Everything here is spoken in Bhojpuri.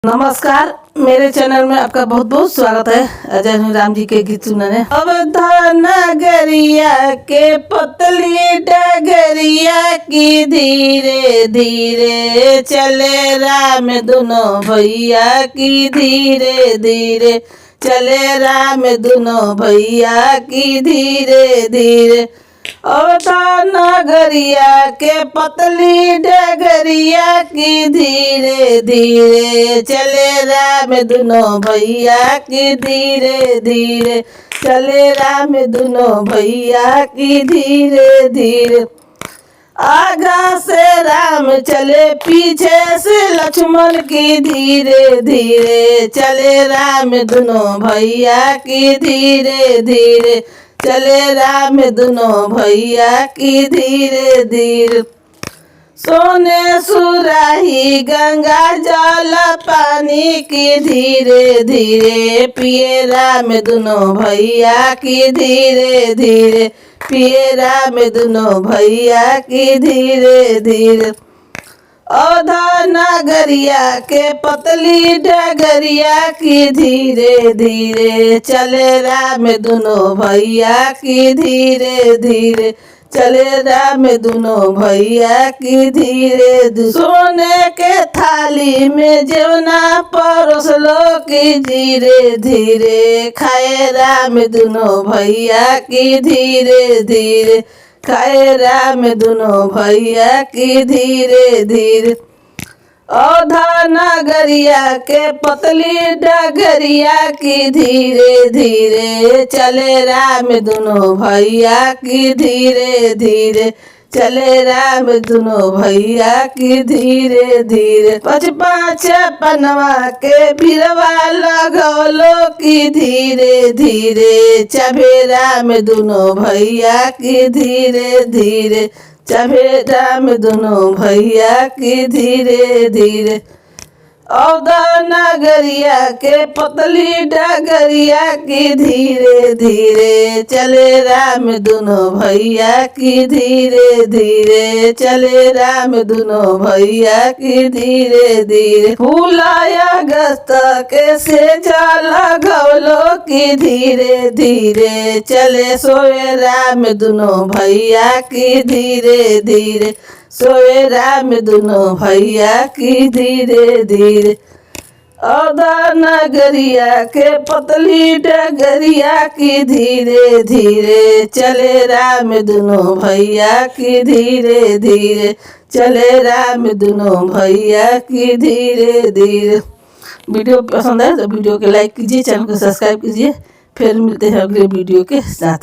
नमस्कार, मेरे चैनल में आपका बहुत बहुत स्वागत है। अजय राम जी के गीत सुनने। अब नगरिया के पतली डगरिया की धीरे धीरे चले राम दोनों भैया की धीरे धीरे चले राम दोनों भैया की धीरे धीरे। अवतार नगरिया के पतली डगरिया की धीरे धीरे चले राम दोनों भैया की धीरे धीरे चले राम दोनों भैया की धीरे धीरे। आगा से राम चले पीछे से लक्ष्मण की धीरे धीरे चले राम दोनों भैया की धीरे धीरे चले राम दोनों भैया की धीरे धीरे। सोने सुराही गंगा जल पानी की धीरे धीरे पिए राम दोनों भैया की धीरे धीरे पिए राम दोनों भैया की धीरे धीरे। औधा नगरिया के पतली डगरिया की धीरे धीरे चले राम दोनों भैया की धीरे धीरे चले राम दोनों भैया की धीरे धीरे। सोने के थाली में जेवना परोस लो की धीरे धीरे खाए राम दोनों भैया की धीरे धीरे खाए राम दोनों भैया की धीरे धीरे। औधा नगरिया के पतली डगरिया की धीरे धीरे चले राम दोनों भैया की धीरे धीरे चले राम दोनों भैया की धीरे धीरे। पाँच पाँच पनवा के बिरवा लगौलो की धीरे धीरे चबे राम दोनों भैया की धीरे धीरे चबे राम दोनों भैया की धीरे धीरे। औदा नगरिया के पतली डगरिया की धीरे धीरे चले राम दोनों भैया की धीरे धीरे चले राम दोनों भैया की धीरे धीरे। फूलाया अगस्त के से जाला गौलो की धीरे धीरे चले सोए राम दोनों भैया की धीरे धीरे सोए राम दोनों भैया की धीरे धीरे। औदा नगरिया के पतली डगरिया की धीरे धीरे चले राम दोनों भैया की धीरे धीरे चले राम दोनों भैया की धीरे धीरे। वीडियो पसंद आए तो वीडियो को लाइक कीजिए, चैनल को सब्सक्राइब कीजिए। फिर मिलते हैं अगले वीडियो के साथ।